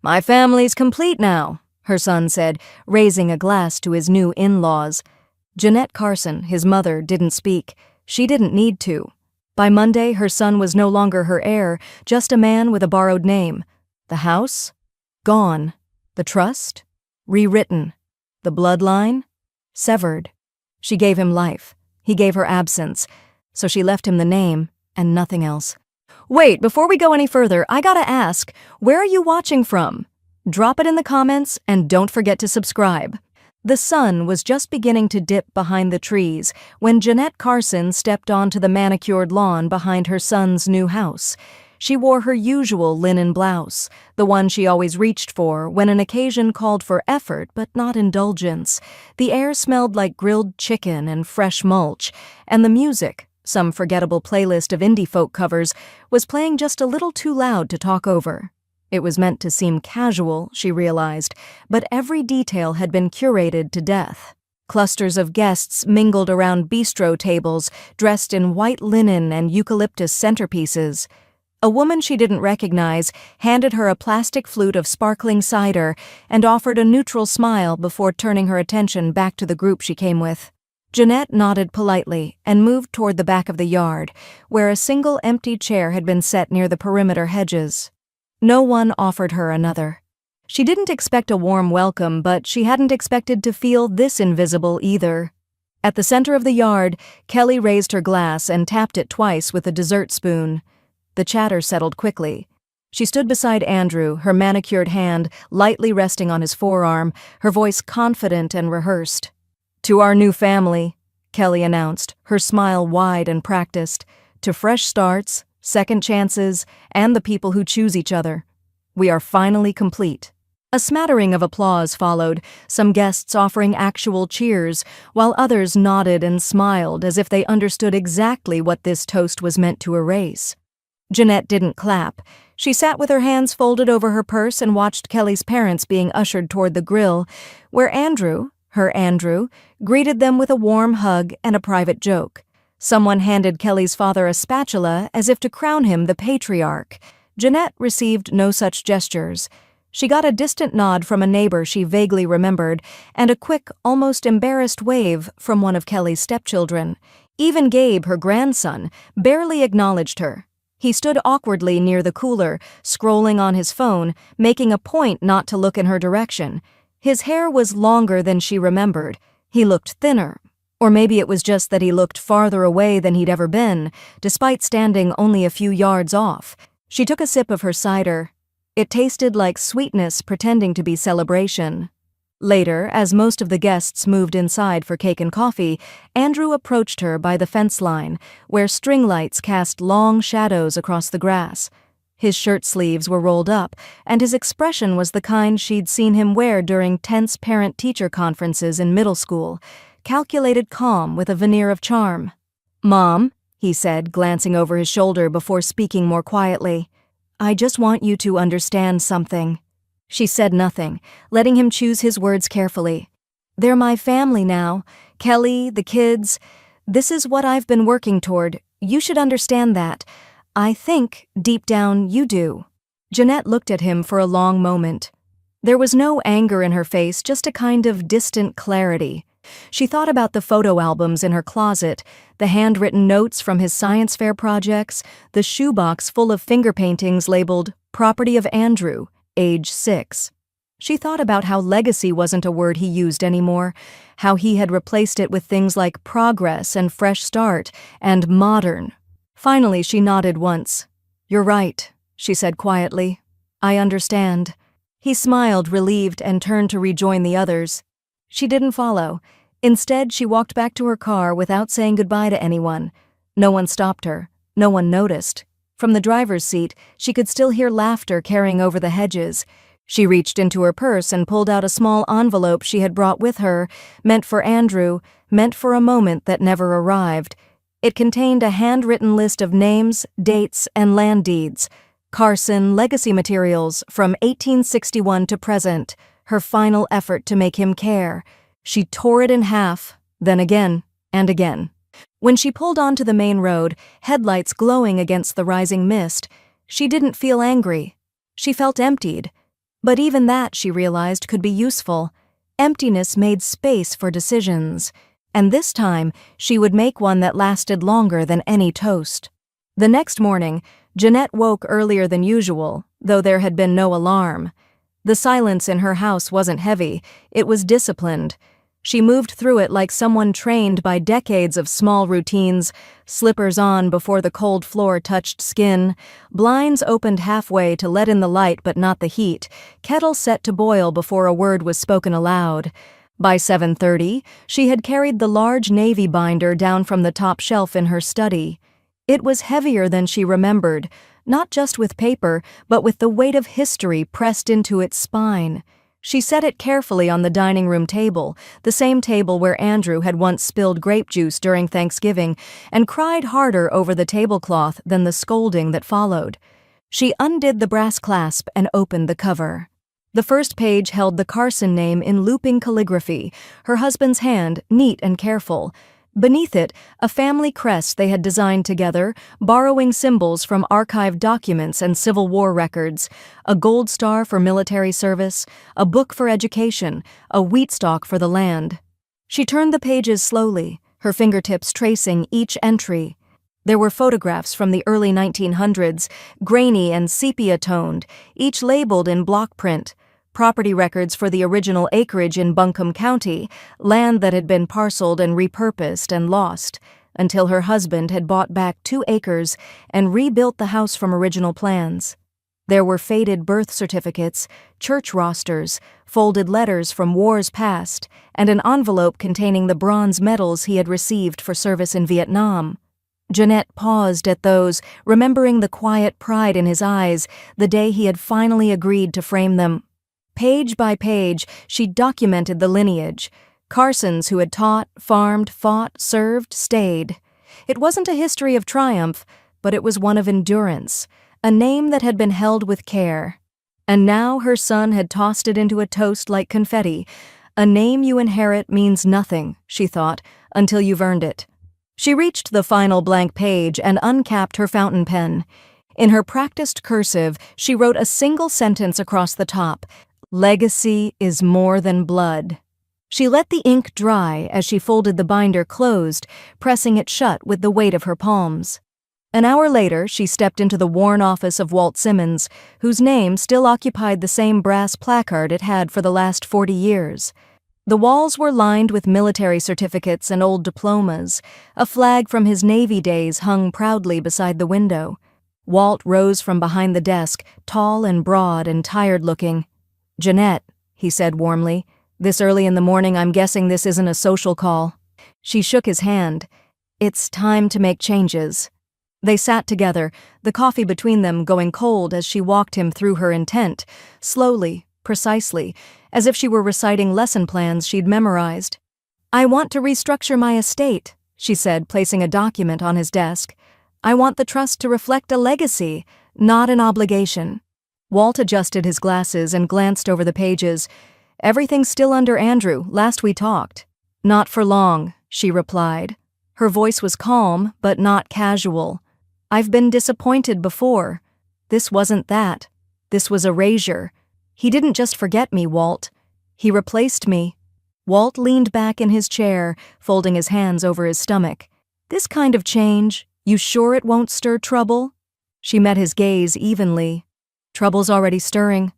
"My family's complete now," her son said, raising a glass to his new in-laws. Jeanette Carson, his mother, didn't speak. She didn't need to. By Monday, her son was no longer her heir, just a man with a borrowed name. The house? Gone. The trust? Rewritten. The bloodline? Severed. She gave him life. He gave her absence. So she left him the name and nothing else. Wait, before we go any further, I gotta ask, where are you watching from? Drop it in the comments and don't forget to subscribe. The sun was just beginning to dip behind the trees when Jeanette Carson stepped onto the manicured lawn behind her son's new house. She wore her usual linen blouse, the one she always reached for when an occasion called for effort but not indulgence. The air smelled like grilled chicken and fresh mulch, and the music, some forgettable playlist of indie folk covers, was playing just a little too loud to talk over. It was meant to seem casual, she realized, but every detail had been curated to death. Clusters of guests mingled around bistro tables, dressed in white linen and eucalyptus centerpieces. A woman she didn't recognize handed her a plastic flute of sparkling cider and offered a neutral smile before turning her attention back to the group she came with. Jeanette nodded politely and moved toward the back of the yard, where a single empty chair had been set near the perimeter hedges. No one offered her another. She didn't expect a warm welcome, but she hadn't expected to feel this invisible either. At the center of the yard, Kelly raised her glass and tapped it twice with a dessert spoon. The chatter settled quickly. She stood beside Andrew, her manicured hand lightly resting on his forearm, her voice confident and rehearsed. "To our new family," Kelly announced, her smile wide and practiced. "To fresh starts, second chances, and the people who choose each other. We are finally complete." A smattering of applause followed, some guests offering actual cheers, while others nodded and smiled as if they understood exactly what this toast was meant to erase. Jeanette didn't clap. She sat with her hands folded over her purse and watched Kelly's parents being ushered toward the grill, where Andrew, her Andrew, greeted them with a warm hug and a private joke. Someone handed Kelly's father a spatula as if to crown him the patriarch. Jeanette received no such gestures. She got a distant nod from a neighbor she vaguely remembered, and a quick, almost embarrassed wave from one of Kelly's stepchildren. Even Gabe, her grandson, barely acknowledged her. He stood awkwardly near the cooler, scrolling on his phone, making a point not to look in her direction. His hair was longer than she remembered. He looked thinner. Or maybe it was just that he looked farther away than he'd ever been, despite standing only a few yards off. She took a sip of her cider. It tasted like sweetness pretending to be celebration. Later, as most of the guests moved inside for cake and coffee, Andrew approached her by the fence line, where string lights cast long shadows across the grass. His shirt sleeves were rolled up, and his expression was the kind she'd seen him wear during tense parent-teacher conferences in middle school, calculated calm with a veneer of charm. "Mom," he said, glancing over his shoulder before speaking more quietly, "I just want you to understand something." She said nothing, letting him choose his words carefully. "They're my family now. Kelly, the kids. This is what I've been working toward. You should understand that. I think, deep down, you do." Jeanette looked at him for a long moment. There was no anger in her face, just a kind of distant clarity. She thought about the photo albums in her closet, the handwritten notes from his science fair projects, the shoebox full of finger paintings labeled "Property of Andrew, age 6. She thought about how legacy wasn't a word he used anymore, how he had replaced it with things like progress and fresh start and modern. Finally, she nodded once. "You're right," she said quietly. "I understand." He smiled, relieved, and turned to rejoin the others. She didn't follow. Instead, she walked back to her car without saying goodbye to anyone. No one stopped her. No one noticed. From the driver's seat, she could still hear laughter carrying over the hedges. She reached into her purse and pulled out a small envelope she had brought with her, meant for Andrew, meant for a moment that never arrived. It contained a handwritten list of names, dates, and land deeds. Carson legacy materials from 1861 to present, her final effort to make him care. She tore it in half, then again, and again. When she pulled onto the main road, headlights glowing against the rising mist, she didn't feel angry. She felt emptied. But even that, she realized, could be useful. Emptiness made space for decisions, and this time she would make one that lasted longer than any toast. The next morning, Jeanette woke earlier than usual, though there had been no alarm. The silence in her house wasn't heavy, it was disciplined. She moved through it like someone trained by decades of small routines, slippers on before the cold floor touched skin, blinds opened halfway to let in the light but not the heat, kettle set to boil before a word was spoken aloud. By 7:30, she had carried the large navy binder down from the top shelf in her study. It was heavier than she remembered, not just with paper, but with the weight of history pressed into its spine. She set it carefully on the dining room table, the same table where Andrew had once spilled grape juice during Thanksgiving, and cried harder over the tablecloth than the scolding that followed. She undid the brass clasp and opened the cover. The first page held the Carson name in looping calligraphy, her husband's hand neat and careful. Beneath it, a family crest they had designed together, borrowing symbols from archived documents and Civil War records, a gold star for military service, a book for education, a wheat stalk for the land. She turned the pages slowly, her fingertips tracing each entry. There were photographs from the early 1900s, grainy and sepia-toned, each labeled in block print. Property records for the original acreage in Buncombe County, land that had been parceled and repurposed and lost, until her husband had bought back 2 acres and rebuilt the house from original plans. There were faded birth certificates, church rosters, folded letters from wars past, and an envelope containing the bronze medals he had received for service in Vietnam. Jeanette paused at those, remembering the quiet pride in his eyes the day he had finally agreed to frame them. Page by page, she documented the lineage. Carsons who had taught, farmed, fought, served, stayed. It wasn't a history of triumph, but it was one of endurance, a name that had been held with care. And now her son had tossed it into a toast like confetti. A name you inherit means nothing, she thought, until you've earned it. She reached the final blank page and uncapped her fountain pen. In her practiced cursive, she wrote a single sentence across the top: "Legacy is more than blood." She let the ink dry as she folded the binder closed, pressing it shut with the weight of her palms. An hour later, she stepped into the worn office of Walt Simmons, whose name still occupied the same brass placard it had for the last 40 years. The walls were lined with military certificates and old diplomas. A flag from his Navy days hung proudly beside the window. Walt rose from behind the desk, tall and broad and tired-looking. "Jeanette," he said warmly, "this early in the morning I'm guessing this isn't a social call." She shook his hand. "It's time to make changes." They sat together, the coffee between them going cold as she walked him through her intent, slowly, precisely, as if she were reciting lesson plans she'd memorized. "I want to restructure my estate," she said, placing a document on his desk. "I want the trust to reflect a legacy, not an obligation." Walt adjusted his glasses and glanced over the pages. "Everything's still under Andrew, last we talked." "Not for long," she replied. Her voice was calm, but not casual. "I've been disappointed before. This wasn't that. This was erasure. He didn't just forget me, Walt. He replaced me." Walt leaned back in his chair, folding his hands over his stomach. "This kind of change, you sure it won't stir trouble?" She met his gaze evenly. "Trouble's already stirring.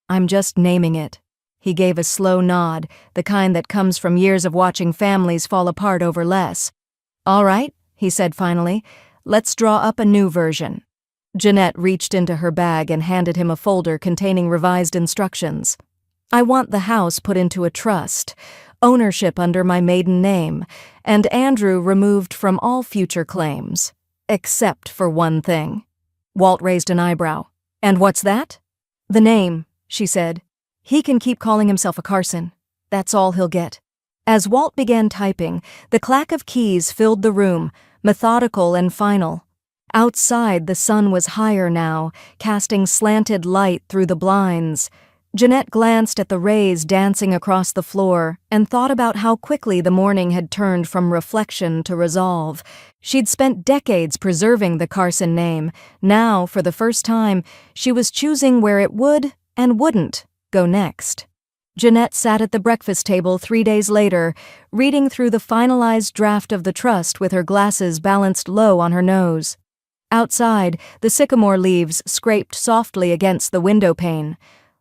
I'm just naming it." He gave a slow nod, the kind that comes from years of watching families fall apart over less. "All right," he said finally, "let's draw up a new version." Jeanette reached into her bag and handed him a folder containing revised instructions. "I want the house put into a trust, ownership under my maiden name, and Andrew removed from all future claims, except for one thing." Walt raised an eyebrow. "And what's that?" "The name," she said. "He can keep calling himself a Carson. That's all he'll get." As Walt began typing, the clack of keys filled the room, methodical and final. Outside, the sun was higher now, casting slanted light through the blinds. Jeanette glanced at the rays dancing across the floor and thought about how quickly the morning had turned from reflection to resolve. She'd spent decades preserving the Carson name. Now, for the first time, she was choosing where it would and wouldn't go next. Jeanette sat at the breakfast table 3 days later, reading through the finalized draft of the trust with her glasses balanced low on her nose. Outside, the sycamore leaves scraped softly against the window pane.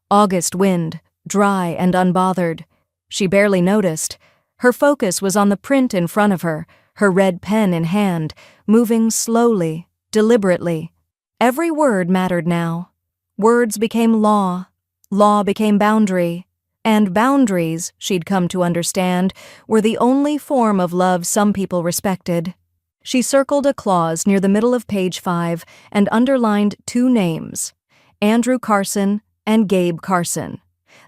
August wind, dry and unbothered. She barely noticed. Her focus was on the print in front of her, her red pen in hand, moving slowly, deliberately. Every word mattered now. Words became law. Law became boundary. And boundaries, she'd come to understand, were the only form of love some people respected. She circled a clause near the middle of page 5 and underlined 2 names, Andrew Carson and Gabe Carson.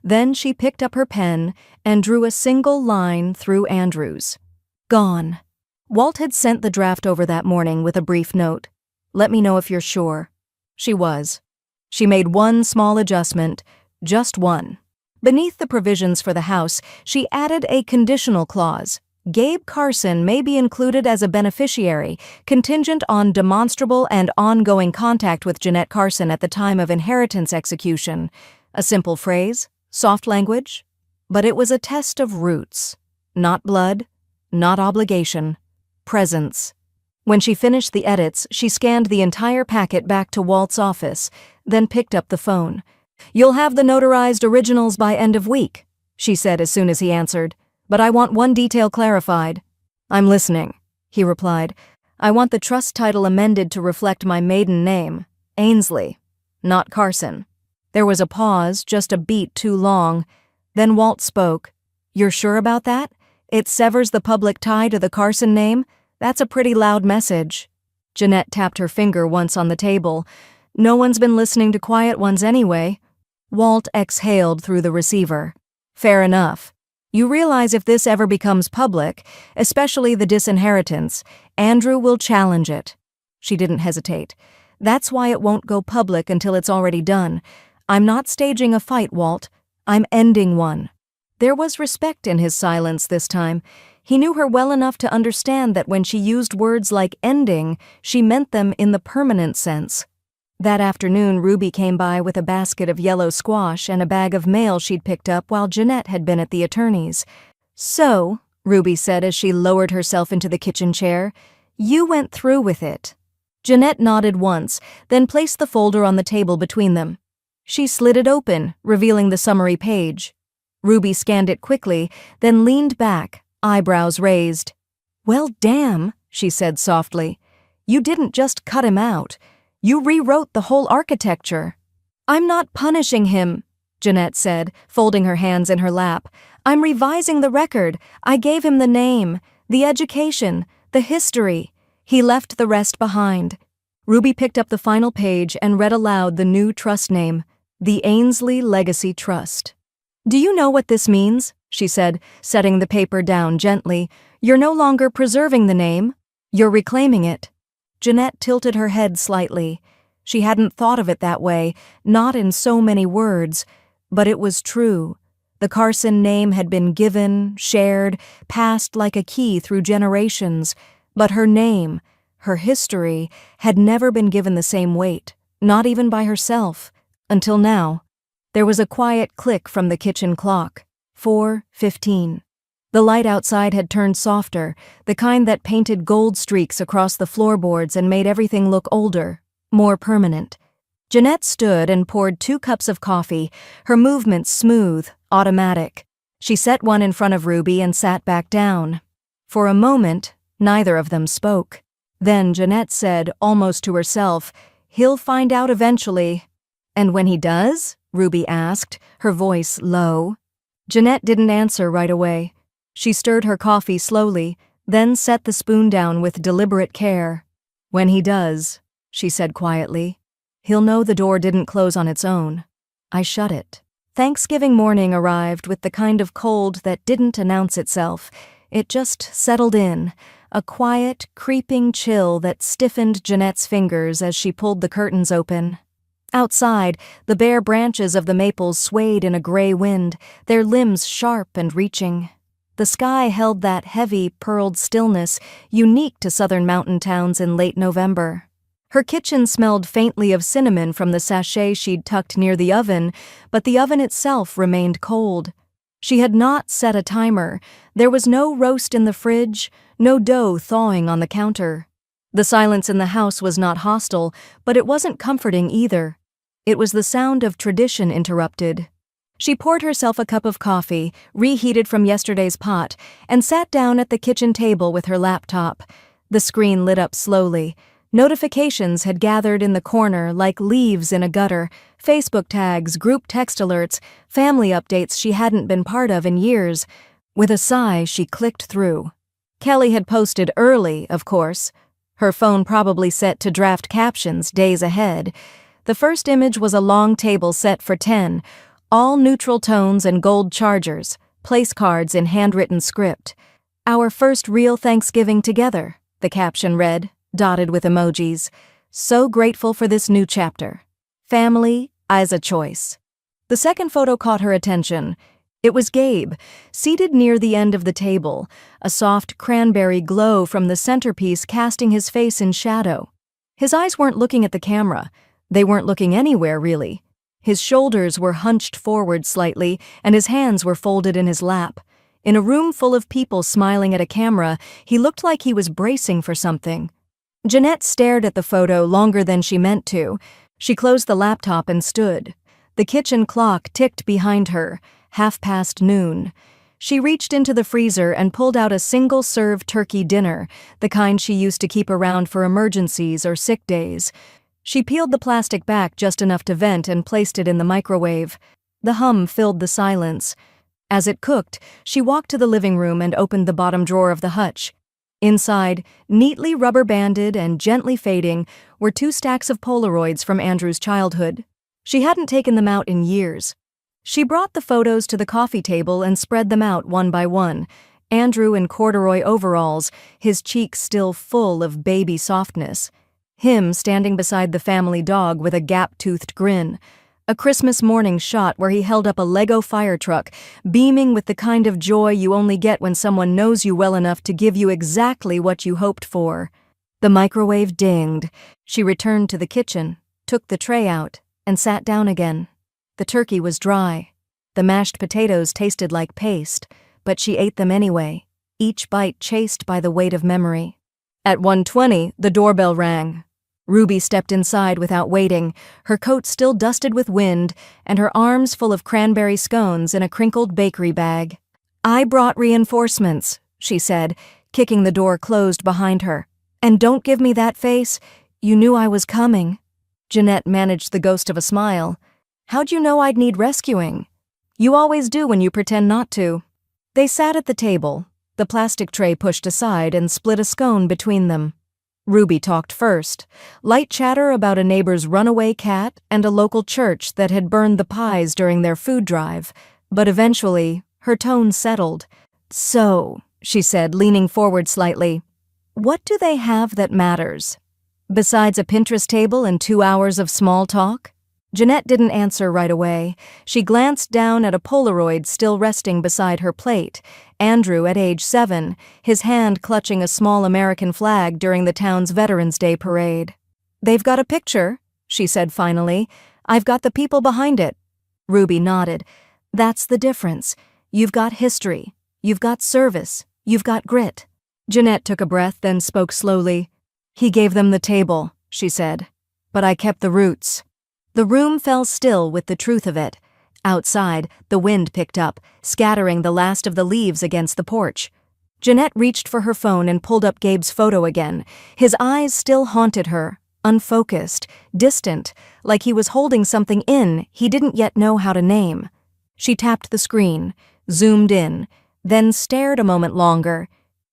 Then she picked up her pen and drew a single line through Andrew's. Gone. Walt had sent the draft over that morning with a brief note. Let me know if you're sure. She was. She made one small adjustment, just one. Beneath the provisions for the house, she added a conditional clause. Gabe Carson may be included as a beneficiary, contingent on demonstrable and ongoing contact with Jeanette Carson at the time of inheritance execution. A simple phrase, soft language, but it was a test of roots. Not blood, not obligation, presence. When she finished the edits, she scanned the entire packet back to Walt's office, then picked up the phone. You'll have the notarized originals by end of week, she said as soon as he answered. But I want one detail clarified. I'm listening, he replied. I want the trust title amended to reflect my maiden name, Ainsley, not Carson. There was a pause, just a beat too long. Then Walt spoke. You're sure about that? It severs the public tie to the Carson name? That's a pretty loud message. Jeanette tapped her finger once on the table. No one's been listening to quiet ones anyway. Walt exhaled through the receiver. Fair enough. You realize if this ever becomes public, especially the disinheritance, Andrew will challenge it. She didn't hesitate. That's why it won't go public until it's already done. I'm not staging a fight, Walt. I'm ending one. There was respect in his silence this time. He knew her well enough to understand that when she used words like ending, she meant them in the permanent sense. That afternoon, Ruby came by with a basket of yellow squash and a bag of mail she'd picked up while Jeanette had been at the attorney's. So, Ruby said as she lowered herself into the kitchen chair, you went through with it. Jeanette nodded once, then placed the folder on the table between them. She slid it open, revealing the summary page. Ruby scanned it quickly, then leaned back, eyebrows raised. Well, damn, she said softly. You didn't just cut him out. You rewrote the whole architecture. I'm not punishing him, Jeanette said, folding her hands in her lap. I'm revising the record. I gave him the name, the education, the history. He left the rest behind. Ruby picked up the final page and read aloud the new trust name, the Ainsley Legacy Trust. Do you know what this means? She said, setting the paper down gently. You're no longer preserving the name. You're reclaiming it. Jeanette tilted her head slightly. She hadn't thought of it that way, not in so many words, but it was true. The Carson name had been given, shared, passed like a key through generations, but her name, her history, had never been given the same weight, not even by herself, until now. There was a quiet click from the kitchen clock. 4:15. The light outside had turned softer, the kind that painted gold streaks across the floorboards and made everything look older, more permanent. Jeanette stood and poured 2 cups of coffee, her movements smooth, automatic. She set one in front of Ruby and sat back down. For a moment, neither of them spoke. Then Jeanette said, almost to herself, "He'll find out eventually." "And when he does?" Ruby asked, her voice low. Jeanette didn't answer right away. She stirred her coffee slowly, then set the spoon down with deliberate care. "When he does," she said quietly, "he'll know the door didn't close on its own. I shut it." Thanksgiving morning arrived with the kind of cold that didn't announce itself. It just settled in, a quiet, creeping chill that stiffened Jeanette's fingers as she pulled the curtains open. Outside, the bare branches of the maples swayed in a gray wind, their limbs sharp and reaching. The sky held that heavy, pearled stillness unique to southern mountain towns in late November. Her kitchen smelled faintly of cinnamon from the sachet she'd tucked near the oven, but the oven itself remained cold. She had not set a timer. There was no roast in the fridge, no dough thawing on the counter. The silence in the house was not hostile, but it wasn't comforting either. It was the sound of tradition interrupted. She poured herself a cup of coffee, reheated from yesterday's pot, and sat down at the kitchen table with her laptop. The screen lit up slowly. Notifications had gathered in the corner like leaves in a gutter, Facebook tags, group text alerts, family updates she hadn't been part of in years. With a sigh, she clicked through. Kelly had posted early, of course. Her phone probably set to draft captions days ahead. The first image was a long table set for 10, all neutral tones and gold chargers, place cards in handwritten script. "Our first real Thanksgiving together," the caption read, dotted with emojis. "So grateful for this new chapter. Family as a choice." The second photo caught her attention. It was Gabe, seated near the end of the table, a soft cranberry glow from the centerpiece casting his face in shadow. His eyes weren't looking at the camera. They weren't looking anywhere, really. His shoulders were hunched forward slightly, and his hands were folded in his lap. In a room full of people smiling at a camera, he looked like he was bracing for something. Jeanette stared at the photo longer than she meant to. She closed the laptop and stood. The kitchen clock ticked behind her, noon. She reached into the freezer and pulled out a single-serve turkey dinner, the kind she used to keep around for emergencies or sick days. She peeled the plastic back just enough to vent and placed it in the microwave. The hum filled the silence. As it cooked, she walked to the living room and opened the bottom drawer of the hutch. Inside, neatly rubber-banded and gently fading, were 2 stacks of Polaroids from Andrew's childhood. She hadn't taken them out in years. She brought the photos to the coffee table and spread them out one by one. Andrew in corduroy overalls, his cheeks still full of baby softness. Him standing beside the family dog with a gap-toothed grin. A Christmas morning shot where he held up a Lego fire truck, beaming with the kind of joy you only get when someone knows you well enough to give you exactly what you hoped for. The microwave dinged. She returned to the kitchen, took the tray out, and sat down again. The turkey was dry. The mashed potatoes tasted like paste, but she ate them anyway, each bite chased by the weight of memory. At 1:20, the doorbell rang. Ruby stepped inside without waiting, her coat still dusted with wind and her arms full of cranberry scones in a crinkled bakery bag. "I brought reinforcements," she said, kicking the door closed behind her. "And don't give me that face. You knew I was coming." Jeanette managed the ghost of a smile. "How'd you know I'd need rescuing?" "You always do when you pretend not to." They sat at the table, the plastic tray pushed aside, and split a scone between them. Ruby talked first, light chatter about a neighbor's runaway cat and a local church that had burned the pies during their food drive, but eventually, her tone settled. "So," she said, leaning forward slightly, "what do they have that matters? Besides a Pinterest table and 2 hours of small talk?" Jeanette didn't answer right away. She glanced down at a Polaroid still resting beside her plate. Andrew at age 7, his hand clutching a small American flag during the town's Veterans Day parade. "They've got a picture," she said finally. "I've got the people behind it." Ruby nodded. "That's the difference. You've got history. You've got service. You've got grit." Jeanette took a breath, then spoke slowly. "He gave them the table," she said. "But I kept the roots." The room fell still with the truth of it. Outside, the wind picked up, scattering the last of the leaves against the porch. Jeanette reached for her phone and pulled up Gabe's photo again. His eyes still haunted her, unfocused, distant, like he was holding something in he didn't yet know how to name. She tapped the screen, zoomed in, then stared a moment longer,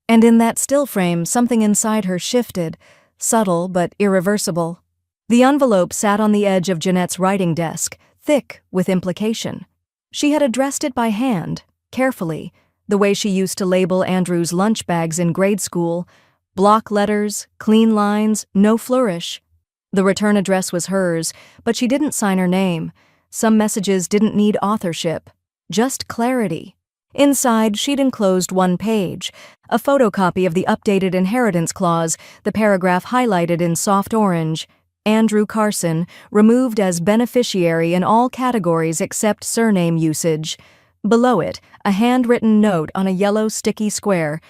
and in that still frame something inside her shifted, subtle but irreversible. The envelope sat on the edge of Jeanette's writing desk, thick with implication. She had addressed it by hand, carefully, the way she used to label Andrew's lunch bags in grade school. Block letters, clean lines, no flourish. The return address was hers, but she didn't sign her name. Some messages didn't need authorship, just clarity. Inside, she'd enclosed one page, A photocopy of the updated inheritance clause, the paragraph highlighted in soft orange. Andrew Carson, removed as beneficiary in all categories except surname usage. Below it, a handwritten note on a yellow sticky square.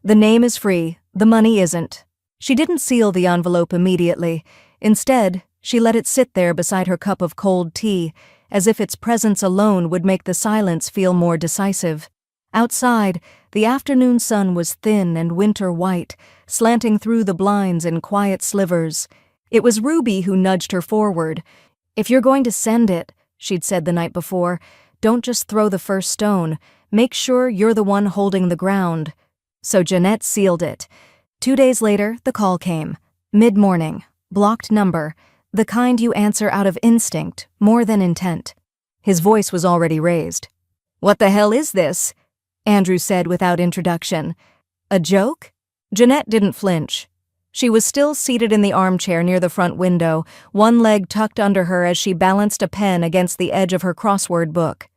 The name is free, the money isn't. She didn't seal the envelope immediately. Instead, she let it sit there beside her cup of cold tea, as if its presence alone would make the silence feel more decisive. Outside, the afternoon sun was thin and winter white, slanting through the blinds in quiet slivers. It was Ruby who nudged her forward. "If you're going to send it," she'd said the night before, "don't just throw the first stone. Make sure you're the one holding the ground." So Jeanette sealed it. 2 days later, the call came. Mid-morning. Blocked number. The kind you answer out of instinct, more than intent. His voice was already raised. "What the hell is this?" Andrew said without introduction. "A joke?" Jeanette didn't flinch. She was still seated in the armchair near the front window, one leg tucked under her as she balanced a pen against the edge of her crossword book.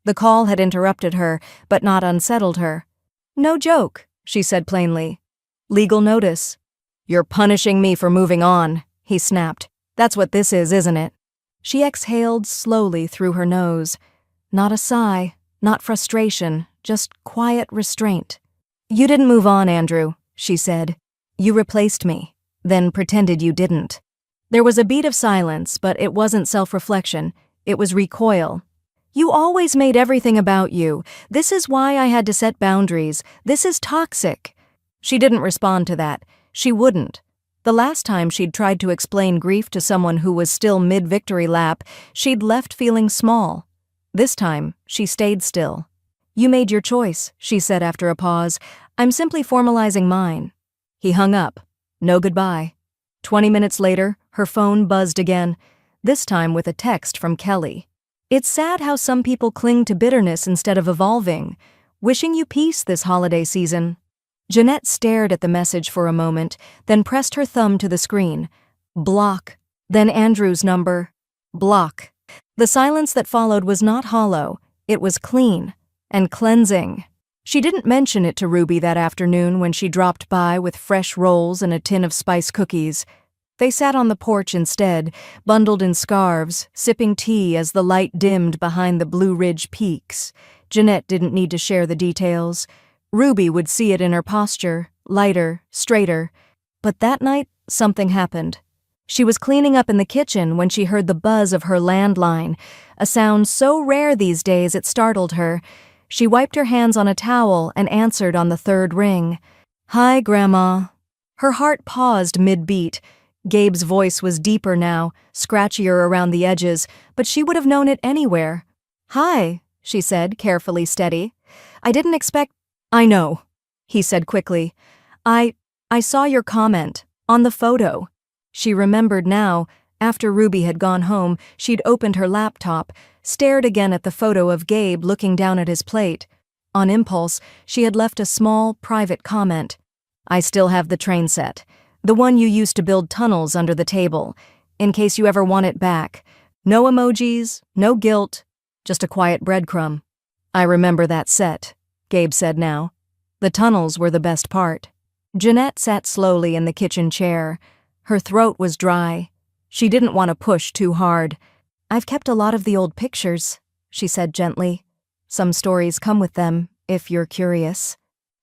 The call had interrupted her, but not unsettled her. "No joke," she said plainly. "Legal notice." "You're punishing me for moving on," he snapped. "That's what this is, isn't it?" She exhaled slowly through her nose. Not a sigh, not frustration, just quiet restraint. "You didn't move on, Andrew," she said. "You replaced me, then pretended you didn't." There was a beat of silence, but it wasn't self-reflection. It was recoil. "You always made everything about you. This is why I had to set boundaries. This is toxic." She didn't respond to that. She wouldn't. The last time she'd tried to explain grief to someone who was still mid-victory lap, she'd left feeling small. This time, she stayed still. "You made your choice," she said after a pause. "I'm simply formalizing mine." He hung up. No goodbye. 20 minutes later, her phone buzzed again, this time with a text from Kelly. "It's sad how some people cling to bitterness instead of evolving. Wishing you peace this holiday season." Jeanette stared at the message for a moment, then pressed her thumb to the screen. Block. Then Andrew's number. Block. The silence that followed was not hollow. It was clean and cleansing. She didn't mention it to Ruby that afternoon when she dropped by with fresh rolls and a tin of spice cookies. They sat on the porch instead, bundled in scarves, sipping tea as the light dimmed behind the Blue Ridge peaks. Jeanette didn't need to share the details. Ruby would see it in her posture, lighter, straighter. But that night, something happened. She was cleaning up in the kitchen when she heard the buzz of her landline, a sound so rare these days it startled her. She wiped her hands on a towel and answered on the third ring. "Hi, Grandma." Her heart paused mid-beat. Gabe's voice was deeper now, scratchier around the edges, but she would have known it anywhere. "Hi," she said, carefully steady. "I didn't expect—" "I know," he said quickly. I saw your comment, on the photo." She remembered now. After Ruby had gone home, she'd opened her laptop, stared again at the photo of Gabe looking down at his plate. On impulse, she had left a small, private comment. "I still have the train set. The one you used to build tunnels under the table, in case you ever want it back. No emojis, no guilt, just a quiet breadcrumb." "I remember that set," Gabe said now. "The tunnels were the best part." Jeanette sat slowly in the kitchen chair. Her throat was dry. She didn't want to push too hard. "I've kept a lot of the old pictures," she said gently. "Some stories come with them, if you're curious."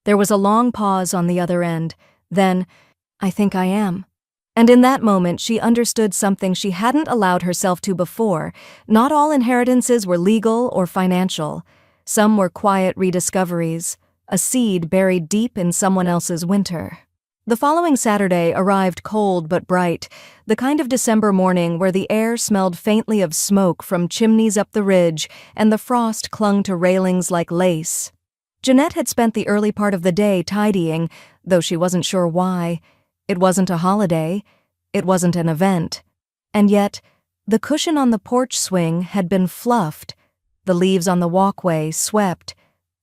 There was a long pause on the other end. Then, "I think I am." And in that moment she understood something she hadn't allowed herself to before. Not all inheritances were legal or financial. Some were quiet rediscoveries, a seed buried deep in someone else's winter. The following Saturday arrived cold but bright, the kind of December morning where the air smelled faintly of smoke from chimneys up the ridge and the frost clung to railings like lace. Jeanette had spent the early part of the day tidying, though she wasn't sure why. It wasn't a holiday. It wasn't an event. And yet, the cushion on the porch swing had been fluffed, the leaves on the walkway swept.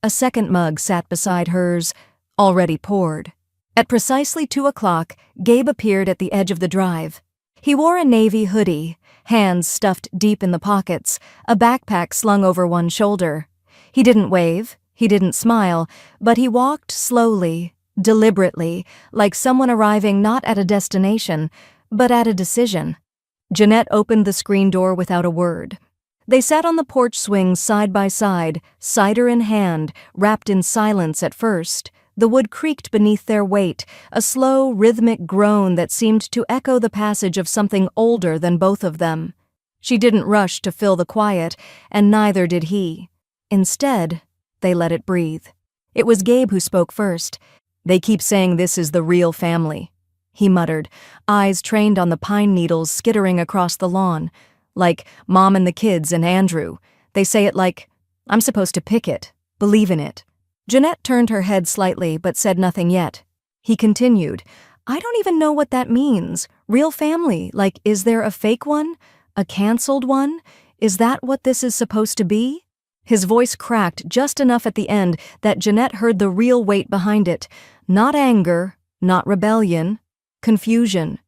A second mug sat beside hers, already poured. At precisely 2 o'clock, Gabe appeared at the edge of the drive. He wore a navy hoodie, hands stuffed deep in the pockets, a backpack slung over one shoulder. He didn't wave, he didn't smile, but he walked slowly, deliberately, like someone arriving not at a destination, but at a decision. Jeanette opened the screen door without a word. They sat on the porch swing side by side, cider in hand, wrapped in silence at first. The wood creaked beneath their weight, a slow, rhythmic groan that seemed to echo the passage of something older than both of them. She didn't rush to fill the quiet, and neither did he. Instead, they let it breathe. It was Gabe who spoke first. "They keep saying this is the real family," he muttered, eyes trained on the pine needles skittering across the lawn. "Like Mom and the kids and Andrew. They say it like I'm supposed to pick it, believe in it." Jeanette turned her head slightly but said nothing yet. He continued, "I don't even know what that means. Real family, like is there a fake one? A canceled one? Is that what this is supposed to be?" His voice cracked just enough at the end that Jeanette heard the real weight behind it. Not anger, not rebellion, confusion.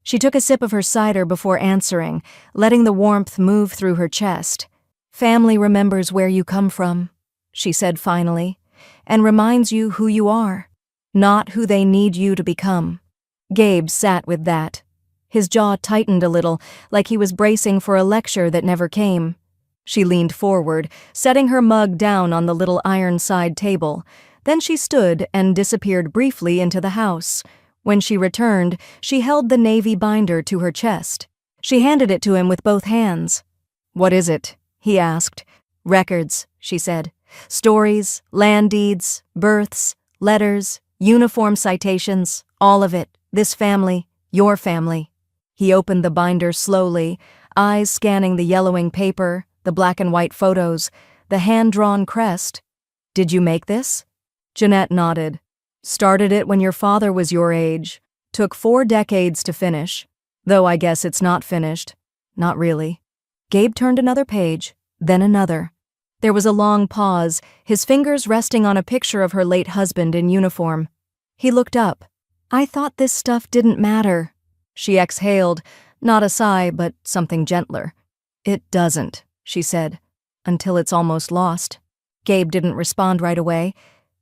She took a sip of her cider before answering, letting the warmth move through her chest. "Family remembers where you come from," she said finally, "and reminds you who you are, not who they need you to become." Gabe sat with that. His jaw tightened a little, like he was bracing for a lecture that never came. She leaned forward, setting her mug down on the little iron side table. Then she stood and disappeared briefly into the house. When she returned, she held the navy binder to her chest. She handed it to him with both hands. "What is it?" he asked. "Records," she said. "Stories, land deeds, births, letters, uniform citations, all of it. This family, your family." He opened the binder slowly, eyes scanning the yellowing paper, the black and white photos, the hand-drawn crest. "Did you make this?" Jeanette nodded. "Started it when your father was your age. Took 4 decades to finish. Though I guess it's not finished. Not really." Gabe turned another page, then another. There was a long pause, his fingers resting on a picture of her late husband in uniform. He looked up. "I thought this stuff didn't matter." She exhaled, not a sigh, but something gentler. "It doesn't," she said, "until it's almost lost." Gabe didn't respond right away,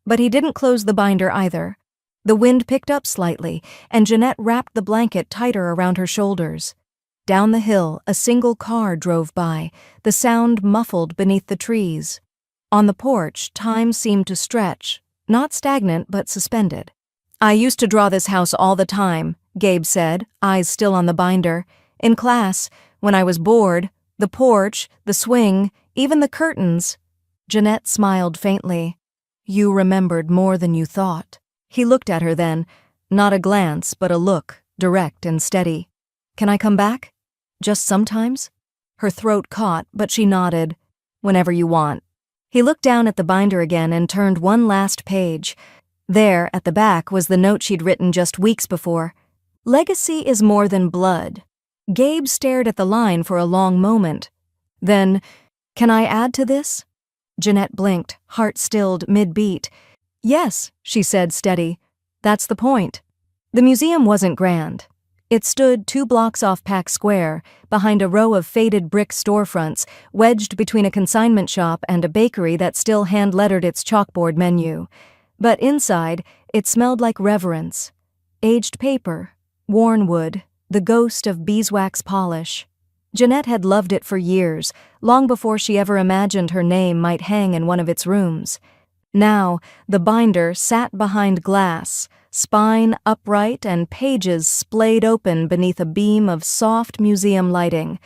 but he didn't close the binder either. The wind picked up slightly, and Jeanette wrapped the blanket tighter around her shoulders. Down the hill, a single car drove by, the sound muffled beneath the trees. On the porch, time seemed to stretch, not stagnant but suspended. "I used to draw this house all the time," Gabe said, eyes still on the binder. "In class, when I was bored, the porch, the swing, even the curtains." Jeanette smiled faintly. "You remembered more than you thought." He looked at her then, not a glance but a look, direct and steady. "Can I come back? Just sometimes?" Her throat caught, but she nodded. "Whenever you want." He looked down at the binder again and turned one last page. There, at the back, was the note she'd written just weeks before. "Legacy is more than blood." Gabe stared at the line for a long moment. Then, "Can I add to this?" Jeanette blinked, heart stilled mid-beat. "Yes," she said, steady. "That's the point." The museum wasn't grand. It stood 2 blocks off Pack Square, behind a row of faded brick storefronts, wedged between a consignment shop and a bakery that still hand-lettered its chalkboard menu. But inside, it smelled like reverence. Aged paper, worn wood, the ghost of beeswax polish. Jeanette had loved it for years, long before she ever imagined her name might hang in one of its rooms. Now, the binder sat behind glass, spine upright and pages splayed open beneath a beam of soft museum lighting.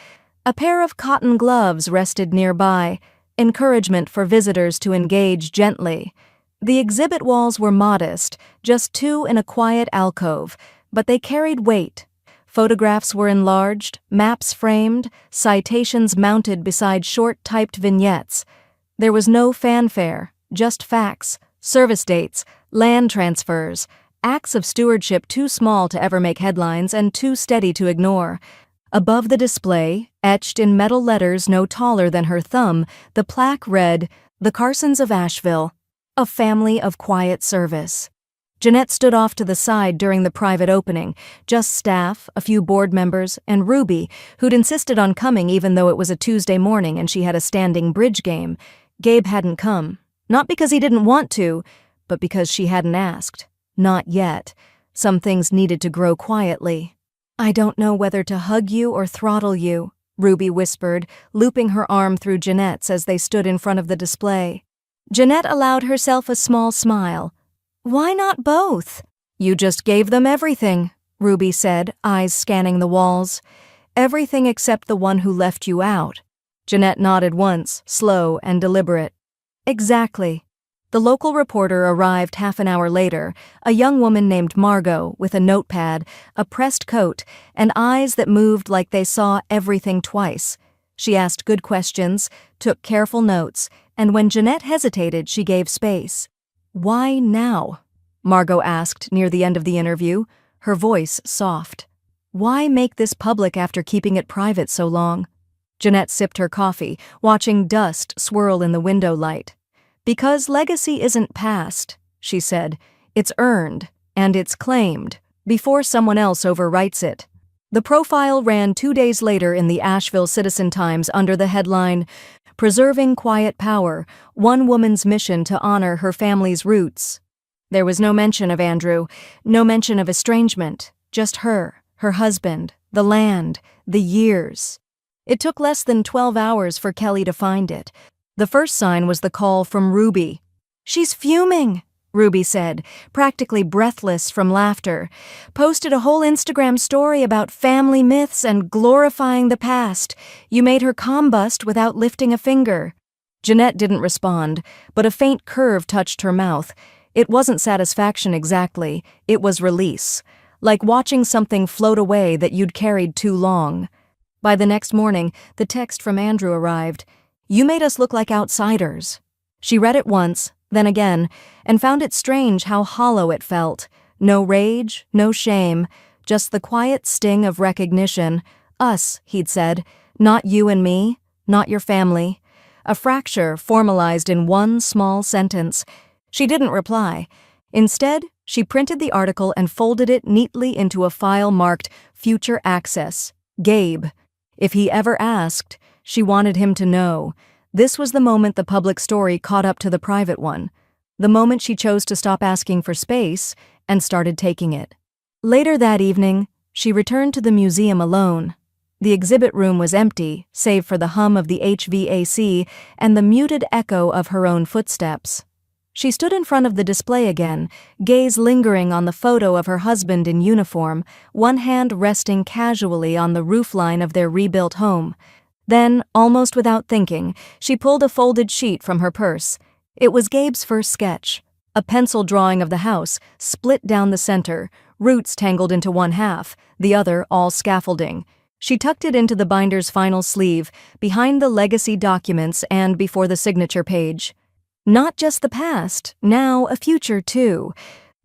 A pair of cotton gloves rested nearby, encouragement for visitors to engage gently. The exhibit walls were modest, just 2 in a quiet alcove, but they carried weight. Photographs were enlarged, maps framed, citations mounted beside short typed vignettes. There was no fanfare, just facts, service dates, land transfers, acts of stewardship too small to ever make headlines and too steady to ignore. Above the display, etched in metal letters no taller than her thumb, the plaque read, "The Carsons of Asheville, a family of quiet service." Jeanette stood off to the side during the private opening, just staff, a few board members, and Ruby, who'd insisted on coming even though it was a Tuesday morning and she had a standing bridge game. Gabe hadn't come, not because he didn't want to, but because she hadn't asked. Not yet. Some things needed to grow quietly. "I don't know whether to hug you or throttle you," Ruby whispered, looping her arm through Jeanette's as they stood in front of the display. Jeanette allowed herself a small smile. "Why not both?" "You just gave them everything," Ruby said, eyes scanning the walls. "Everything except the one who left you out." Jeanette nodded once, slow and deliberate. "Exactly." The local reporter arrived half an hour later, a young woman named Margot with a notepad, a pressed coat, and eyes that moved like they saw everything twice. She asked good questions, took careful notes, and when Jeanette hesitated, she gave space. "Why now?" Margot asked near the end of the interview, her voice soft. "Why make this public after keeping it private so long?" Jeanette sipped her coffee, watching dust swirl in the window light. "Because legacy isn't passed," she said. "It's earned, and it's claimed, before someone else overwrites it." The profile ran 2 days later in the Asheville Citizen-Times under the headline, "Preserving Quiet Power, One Woman's Mission to Honor Her Family's Roots." There was no mention of Andrew, no mention of estrangement, just her husband, the land, the years. It took less than 12 hours for Kelly to find it. The first sign was the call from Ruby. "She's fuming," Ruby said, practically breathless from laughter. "Posted a whole Instagram story about family myths and glorifying the past. You made her combust without lifting a finger." Jeanette didn't respond, but a faint curve touched her mouth. It wasn't satisfaction exactly, it was release. Like watching something float away that you'd carried too long. By the next morning, the text from Andrew arrived. "You made us look like outsiders." She read it once, then again, and found it strange how hollow it felt. No rage, no shame, just the quiet sting of recognition. "Us," he'd said, "not you and me, not your family." A fracture formalized in one small sentence. She didn't reply. Instead, she printed the article and folded it neatly into a file marked Future Access. Gabe. If he ever asked, she wanted him to know. This was the moment the public story caught up to the private one. The moment she chose to stop asking for space and started taking it. Later that evening, she returned to the museum alone. The exhibit room was empty, save for the hum of the HVAC and the muted echo of her own footsteps. She stood in front of the display again, gaze lingering on the photo of her husband in uniform, one hand resting casually on the roofline of their rebuilt home. Then, almost without thinking, she pulled a folded sheet from her purse. It was Gabe's first sketch, a pencil drawing of the house, split down the center, roots tangled into one half, the other all scaffolding. She tucked it into the binder's final sleeve, behind the legacy documents and before the signature page. Not just the past, now a future too.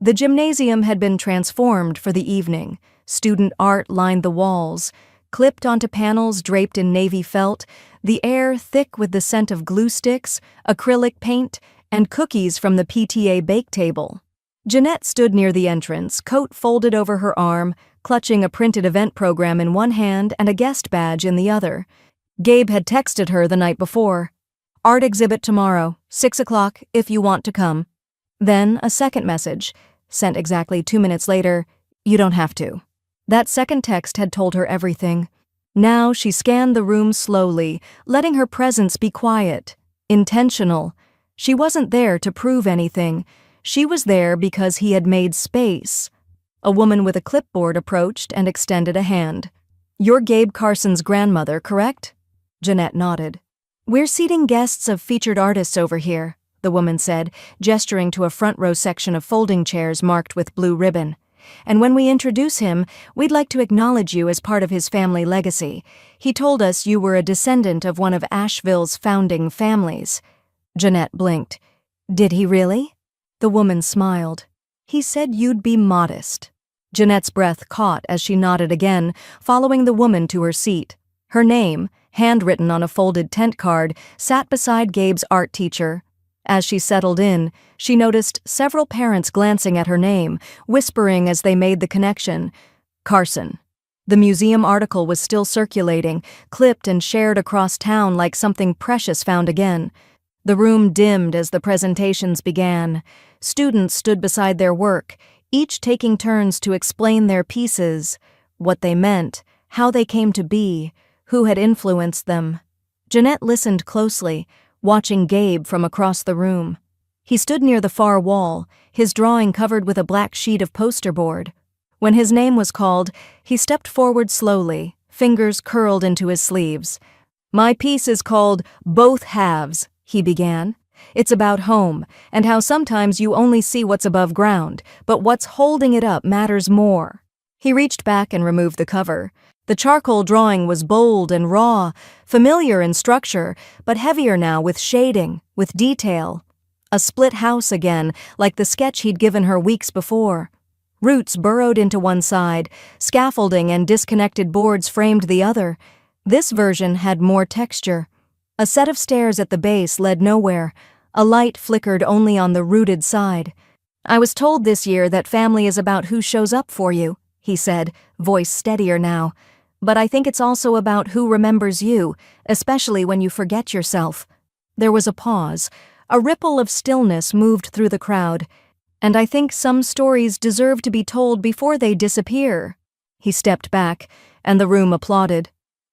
The gymnasium had been transformed for the evening. Student art lined the walls. Clipped onto panels draped in navy felt, the air thick with the scent of glue sticks, acrylic paint, and cookies from the PTA bake table. Jeanette stood near the entrance, coat folded over her arm, clutching a printed event program in one hand and a guest badge in the other. Gabe had texted her the night before. "Art exhibit tomorrow, 6 o'clock, if you want to come." Then a second message, sent exactly 2 minutes later, "You don't have to." That second text had told her everything. Now she scanned the room slowly, letting her presence be quiet, intentional. She wasn't there to prove anything. She was there because he had made space. A woman with a clipboard approached and extended a hand. "You're Gabe Carson's grandmother, correct?" Jeanette nodded. "We're seating guests of featured artists over here," the woman said, gesturing to a front row section of folding chairs marked with blue ribbon. "And when we introduce him, we'd like to acknowledge you as part of his family legacy. He told us you were a descendant of one of Asheville's founding families." Jeanette blinked. "Did he really?" The woman smiled. "He said you'd be modest." Jeanette's breath caught as she nodded again, following the woman to her seat. Her name, handwritten on a folded tent card, sat beside Gabe's art teacher. As she settled in, she noticed several parents glancing at her name, whispering as they made the connection. Carson. The museum article was still circulating, clipped and shared across town like something precious found again. The room dimmed as the presentations began. Students stood beside their work, each taking turns to explain their pieces, what they meant, how they came to be, who had influenced them. Jeanette listened closely, watching Gabe from across the room. He stood near the far wall, his drawing covered with a black sheet of poster board. When his name was called, he stepped forward slowly, fingers curled into his sleeves. "My piece is called Both Halves," he began. "It's about home, and how sometimes you only see what's above ground, but what's holding it up matters more." He reached back and removed the cover. The charcoal drawing was bold and raw, familiar in structure, but heavier now with shading, with detail. A split house again, like the sketch he'd given her weeks before. Roots burrowed into one side, scaffolding and disconnected boards framed the other. This version had more texture. A set of stairs at the base led nowhere. A light flickered only on the rooted side. "I was told this year that family is about who shows up for you," he said, voice steadier now. "But I think it's also about who remembers you, especially when you forget yourself." There was a pause. A ripple of stillness moved through the crowd. "And I think some stories deserve to be told before they disappear." He stepped back, and the room applauded.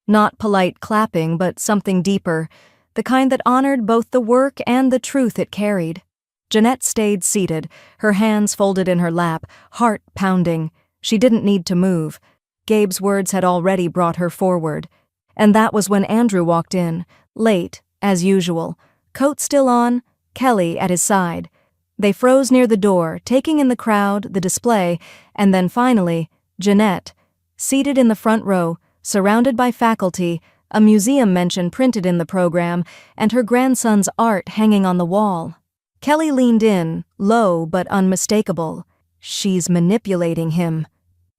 Not polite clapping, but something deeper, the kind that honored both the work and the truth it carried. Jeanette stayed seated, her hands folded in her lap, heart pounding. She didn't need to move. Gabe's words had already brought her forward. And that was when Andrew walked in, late, as usual, coat still on, Kelly at his side. They froze near the door, taking in the crowd, the display, and then finally, Jeanette, seated in the front row, surrounded by faculty, a museum mention printed in the program, and her grandson's art hanging on the wall. Kelly leaned in, low but unmistakable. "She's manipulating him."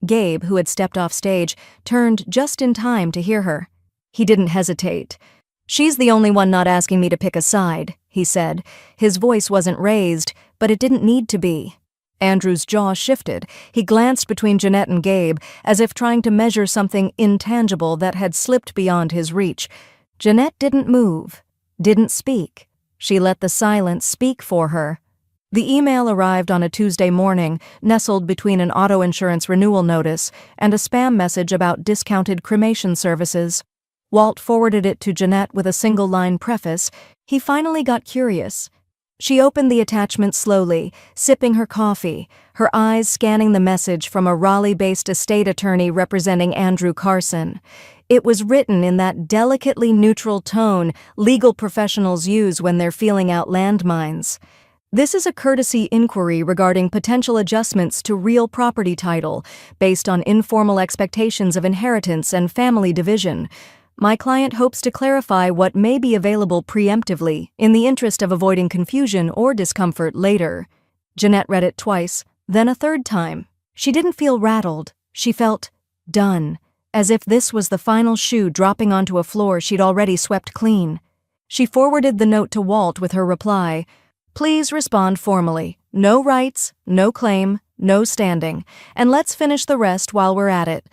Gabe, who had stepped off stage, turned just in time to hear her. He didn't hesitate. "She's the only one not asking me to pick a side," he said. His voice wasn't raised, but it didn't need to be. Andrew's jaw shifted. He glanced between Jeanette and Gabe, as if trying to measure something intangible that had slipped beyond his reach. Jeanette didn't move, didn't speak. She let the silence speak for her. The email arrived on a Tuesday morning, nestled between an auto insurance renewal notice and a spam message about discounted cremation services. Walt forwarded it to Jeanette with a single-line preface. He finally got curious. She opened the attachment slowly, sipping her coffee, her eyes scanning the message from a Raleigh-based estate attorney representing Andrew Carson. It was written in that delicately neutral tone legal professionals use when they're feeling out landmines. "This is a courtesy inquiry regarding potential adjustments to real property title based on informal expectations of inheritance and family division. My client hopes to clarify what may be available preemptively in the interest of avoiding confusion or discomfort later." Jeanette read it twice, then a third time. She didn't feel rattled. She felt done, as if this was the final shoe dropping onto a floor she'd already swept clean. She forwarded the note to Walt with her reply. "Please respond formally. No rights, no claim, no standing. And let's finish the rest while we're at it."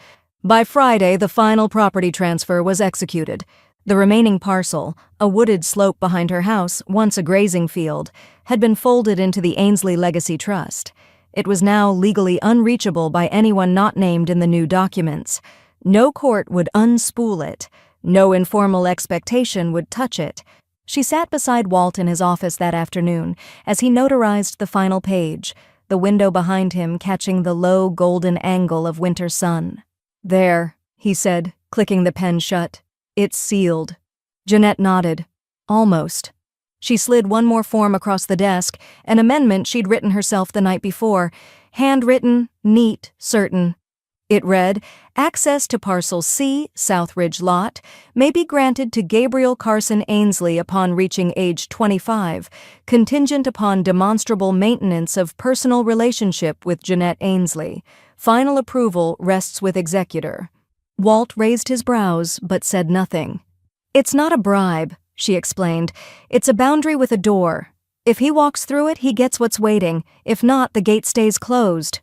By Friday, the final property transfer was executed. The remaining parcel, a wooded slope behind her house, once a grazing field, had been folded into the Ainsley Legacy Trust. It was now legally unreachable by anyone not named in the new documents. No court would unspool it. No informal expectation would touch it. She sat beside Walt in his office that afternoon as he notarized the final page, the window behind him catching the low golden angle of winter sun. "There," he said, clicking the pen shut. "It's sealed." Jeanette nodded. "Almost." She slid one more form across the desk, an amendment she'd written herself the night before. Handwritten, neat, certain. It read, "Access to Parcel C, Southridge Lot, may be granted to Gabriel Carson Ainsley upon reaching age 25, contingent upon demonstrable maintenance of personal relationship with Jeanette Ainsley. Final approval rests with executor." Walt raised his brows, but said nothing. "It's not a bribe," she explained. "It's a boundary with a door. If he walks through it, he gets what's waiting. If not, the gate stays closed."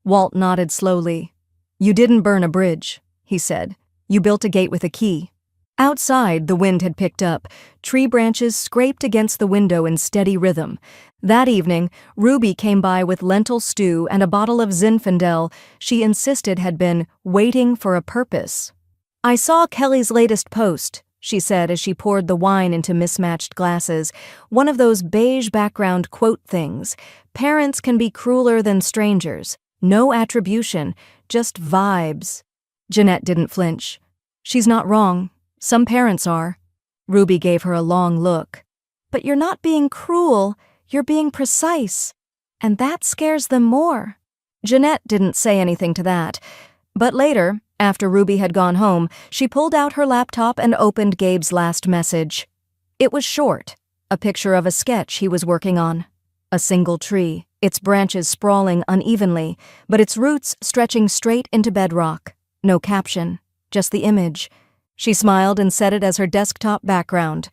Walt nodded slowly. "You didn't burn a bridge," he said. "You built a gate with a key." Outside, the wind had picked up. Tree branches scraped against the window in steady rhythm. That evening, Ruby came by with lentil stew and a bottle of Zinfandel she insisted had been waiting for a purpose. "I saw Kelly's latest post," she said as she poured the wine into mismatched glasses, one of those beige background quote things. "Parents can be crueler than strangers. No attribution, just vibes." Jeanette didn't flinch. "She's not wrong. Some parents are." Ruby gave her a long look. "But you're not being cruel, you're being precise. And that scares them more." Jeanette didn't say anything to that. But later, after Ruby had gone home, she pulled out her laptop and opened Gabe's last message. It was short, a picture of a sketch he was working on. A single tree, its branches sprawling unevenly, but its roots stretching straight into bedrock. No caption, just the image. She smiled and set it as her desktop background.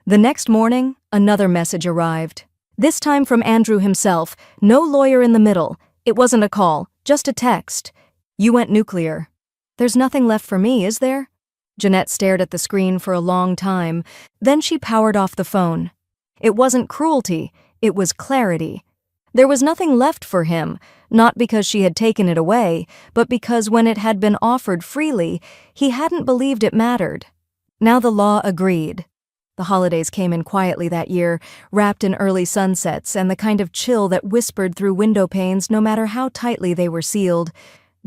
The next morning, another message arrived. This time from Andrew himself, no lawyer in the middle. It wasn't a call, just a text. "You went nuclear." "There's nothing left for me, is there?" Jeanette stared at the screen for a long time. Then she powered off the phone. It wasn't cruelty, it was clarity. There was nothing left for him, not because she had taken it away, but because when it had been offered freely, he hadn't believed it mattered. Now the law agreed. The holidays came in quietly that year, wrapped in early sunsets and the kind of chill that whispered through window panes no matter how tightly they were sealed.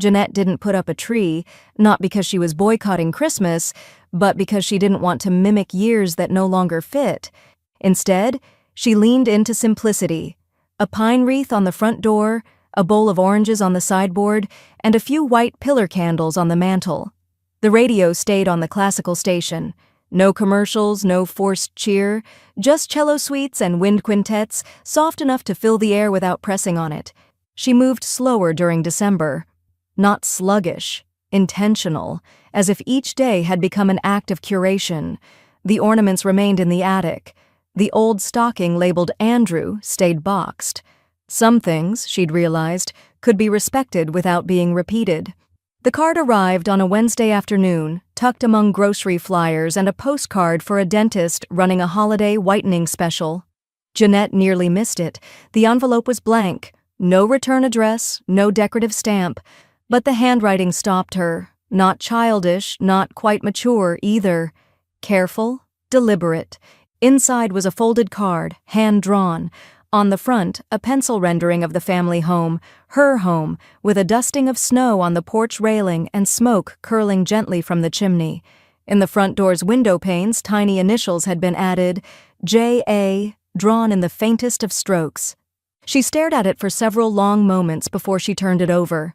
Jeanette didn't put up a tree, not because she was boycotting Christmas, but because she didn't want to mimic years that no longer fit. Instead, she leaned into simplicity. A pine wreath on the front door, a bowl of oranges on the sideboard, and a few white pillar candles on the mantel. The radio stayed on the classical station. No commercials, no forced cheer, just cello suites and wind quintets, soft enough to fill the air without pressing on it. She moved slower during December. Not sluggish, intentional, as if each day had become an act of curation. The ornaments remained in the attic. The old stocking labeled Andrew stayed boxed. Some things, she'd realized, could be respected without being repeated. The card arrived on a Wednesday afternoon, tucked among grocery flyers and a postcard for a dentist running a holiday whitening special. Jeanette nearly missed it. The envelope was blank. No return address, no decorative stamp. But the handwriting stopped her. Not childish, not quite mature either. Careful, deliberate. Inside was a folded card, hand-drawn. On the front, a pencil rendering of the family home, her home, with a dusting of snow on the porch railing and smoke curling gently from the chimney. In the front door's window panes, tiny initials had been added, J.A., drawn in the faintest of strokes. She stared at it for several long moments before she turned it over.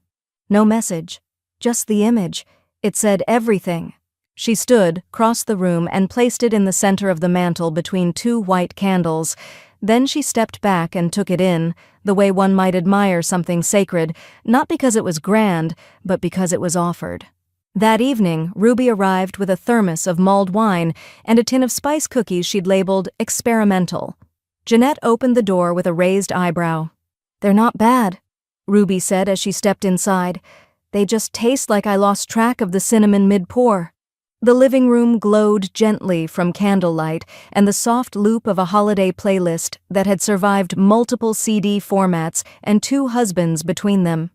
No message, just the image. It said everything. She stood, crossed the room, and placed it in the center of the mantel between two white candles. Then she stepped back and took it in, the way one might admire something sacred, not because it was grand, but because it was offered. That evening, Ruby arrived with a thermos of mulled wine and a tin of spice cookies she'd labeled experimental. Jeanette opened the door with a raised eyebrow. "They're not bad," Ruby said as she stepped inside. "They just taste like I lost track of the cinnamon mid-pour." The living room glowed gently from candlelight and the soft loop of a holiday playlist that had survived multiple CD formats and two husbands between them.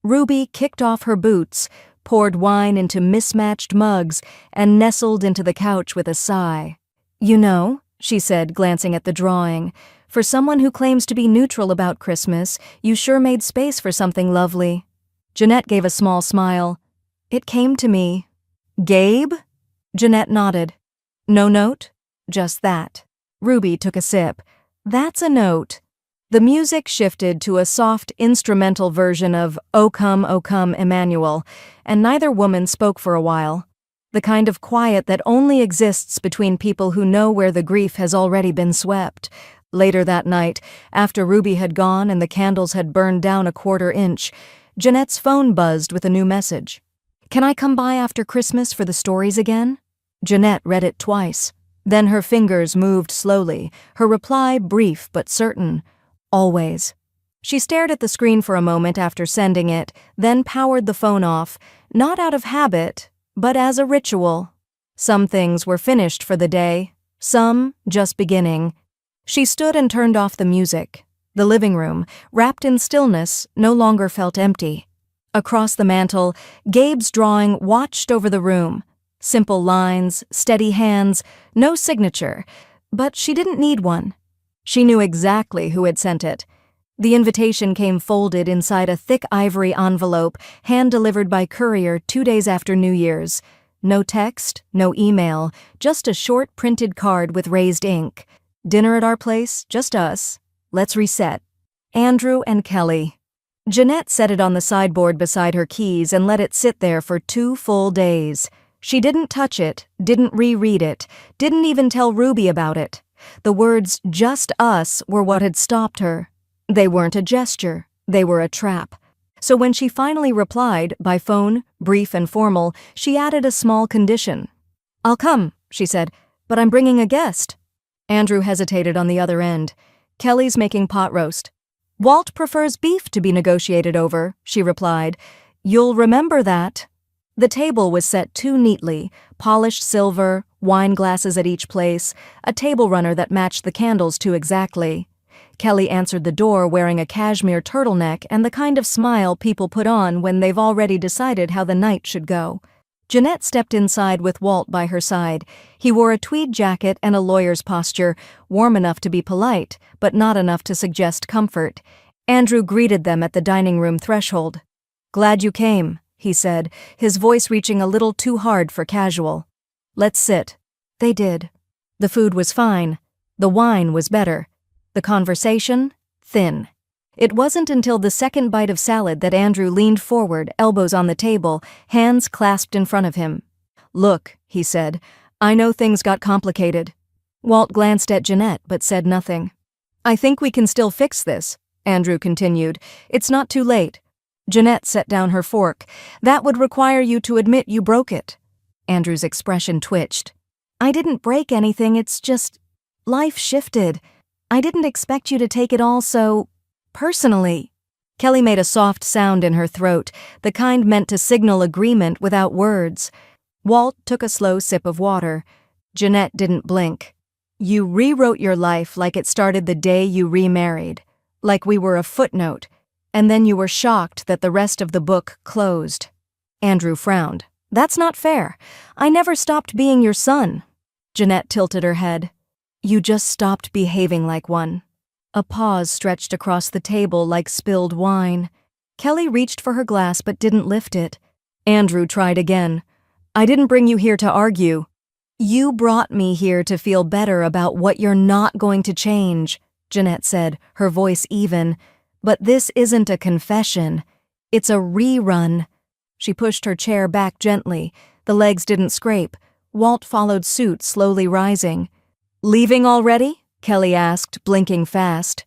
Ruby kicked off her boots, poured wine into mismatched mugs, and nestled into the couch with a sigh. "You know," she said, glancing at the drawing, "for someone who claims to be neutral about Christmas, you sure made space for something lovely." Jeanette gave a small smile. "It came to me." "Gabe?" Jeanette nodded. "No note?" "Just that." Ruby took a sip. "That's a note." The music shifted to a soft instrumental version of O Come, Emmanuel, and neither woman spoke for a while. The kind of quiet that only exists between people who know where the grief has already been swept. Later that night, after Ruby had gone and the candles had burned down a quarter-inch, Jeanette's phone buzzed with a new message. "Can I come by after Christmas for the stories again?" Jeanette read it twice. Then her fingers moved slowly, her reply brief but certain. "Always." She stared at the screen for a moment after sending it, then powered the phone off, not out of habit, but as a ritual. Some things were finished for the day, some just beginning. She stood and turned off the music. The living room, wrapped in stillness, no longer felt empty. Across the mantel, Gabe's drawing watched over the room. Simple lines, steady hands, no signature. But she didn't need one. She knew exactly who had sent it. The invitation came folded inside a thick ivory envelope, hand-delivered by courier 2 days after New Year's. No text, no email, just a short printed card with raised ink. Dinner at our place, just us. Let's reset. Andrew and Kelly. Jeanette set it on the sideboard beside her keys and let it sit there for 2 full days. She didn't touch it, didn't reread it, didn't even tell Ruby about it. The words, just us, were what had stopped her. They weren't a gesture, they were a trap. So when she finally replied, by phone, brief and formal, she added a small condition. "I'll come," she said, "but I'm bringing a guest." Andrew hesitated on the other end. "Kelly's making pot roast." "Walt prefers beef to be negotiated over," she replied. "You'll remember that." The table was set too neatly, polished silver, wine glasses at each place, a table runner that matched the candles too exactly. Kelly answered the door wearing a cashmere turtleneck and the kind of smile people put on when they've already decided how the night should go. Jeanette stepped inside with Walt by her side. He wore a tweed jacket and a lawyer's posture, warm enough to be polite, but not enough to suggest comfort. Andrew greeted them at the dining room threshold. "Glad you came," he said, his voice reaching a little too hard for casual. "Let's sit." They did. The food was fine. The wine was better. The conversation, thin. It wasn't until the second bite of salad that Andrew leaned forward, elbows on the table, hands clasped in front of him. "Look," he said, "I know things got complicated." Walt glanced at Jeanette but said nothing. "I think we can still fix this," Andrew continued. "It's not too late." Jeanette set down her fork. "That would require you to admit you broke it." Andrew's expression twitched. "I didn't break anything, it's just... life shifted. I didn't expect you to take it all so... personally." Kelly made a soft sound in her throat, the kind meant to signal agreement without words. Walt took a slow sip of water. Jeanette didn't blink. "You rewrote your life like it started the day you remarried, like we were a footnote, and then you were shocked that the rest of the book closed." Andrew frowned. "That's not fair. I never stopped being your son." Jeanette tilted her head. "You just stopped behaving like one." A pause stretched across the table like spilled wine. Kelly reached for her glass but didn't lift it. Andrew tried again. "I didn't bring you here to argue. You brought me here to feel better about what you're not going to change," Jeanette said, her voice even. "But this isn't a confession. It's a rerun." She pushed her chair back gently. The legs didn't scrape. Walt followed suit, slowly rising. "Leaving already?" Kelly asked, blinking fast.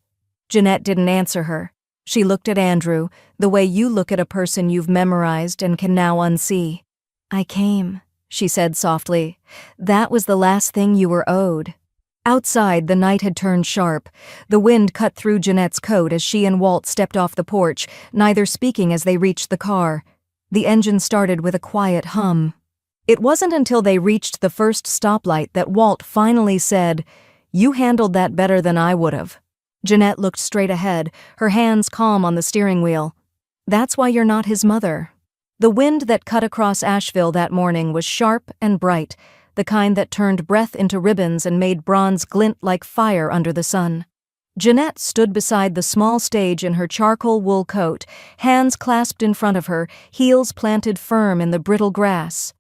Jeanette didn't answer her. She looked at Andrew, the way you look at a person you've memorized and can now unsee. "I came," she said softly. "That was the last thing you were owed." Outside, the night had turned sharp. The wind cut through Jeanette's coat as she and Walt stepped off the porch, neither speaking as they reached the car. The engine started with a quiet hum. It wasn't until they reached the first stoplight that Walt finally said, "You handled that better than I would have." Jeanette looked straight ahead, her hands calm on the steering wheel. "That's why you're not his mother." The wind that cut across Asheville that morning was sharp and bright, the kind that turned breath into ribbons and made bronze glint like fire under the sun. Jeanette stood beside the small stage in her charcoal wool coat, hands clasped in front of her, heels planted firm in the brittle grass.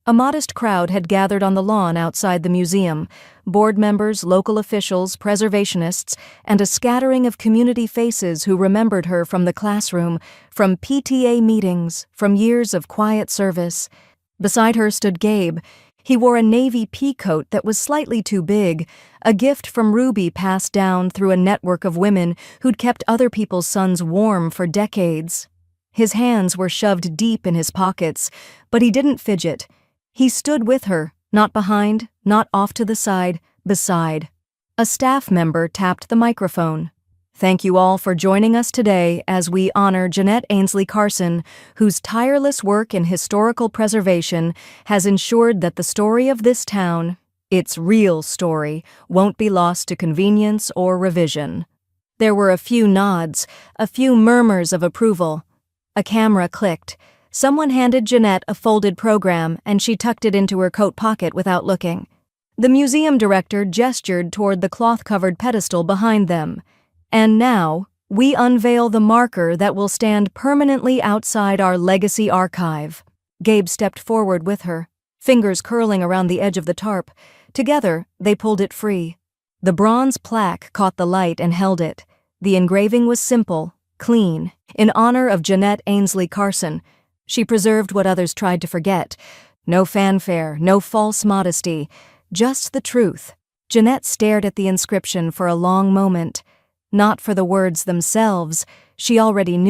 A modest crowd had gathered on the lawn outside the museum, board members, local officials, preservationists, and a scattering of community faces who remembered her from the classroom, from PTA meetings, from years of quiet service. Beside her stood Gabe. He wore a navy pea coat that was slightly too big, a gift from Ruby passed down through a network of women who'd kept other people's sons warm for decades. His hands were shoved deep in his pockets, but he didn't fidget. He stood with her, not behind, not off to the side, beside. A staff member tapped the microphone. Thank you all for joining us today as we honor Jeanette Ainsley Carson, whose tireless work in historical preservation has ensured that the story of this town, its real story, won't be lost to convenience or revision. There were a few nods, a few murmurs of approval. A camera clicked. Someone handed Jeanette a folded program, and she tucked it into her coat pocket without looking. The museum director gestured toward the cloth-covered pedestal behind them. And now, we unveil the marker that will stand permanently outside our legacy archive. Gabe stepped forward with her, fingers curling around the edge of the tarp. Together, they pulled it free. The bronze plaque caught the light and held it. The engraving was simple, clean, in honor of Jeanette Ainsley Carson. She preserved what others tried to forget. No fanfare, no false modesty, just the truth. Jeanette stared at the inscription for a long moment. Not for the words themselves, she already knew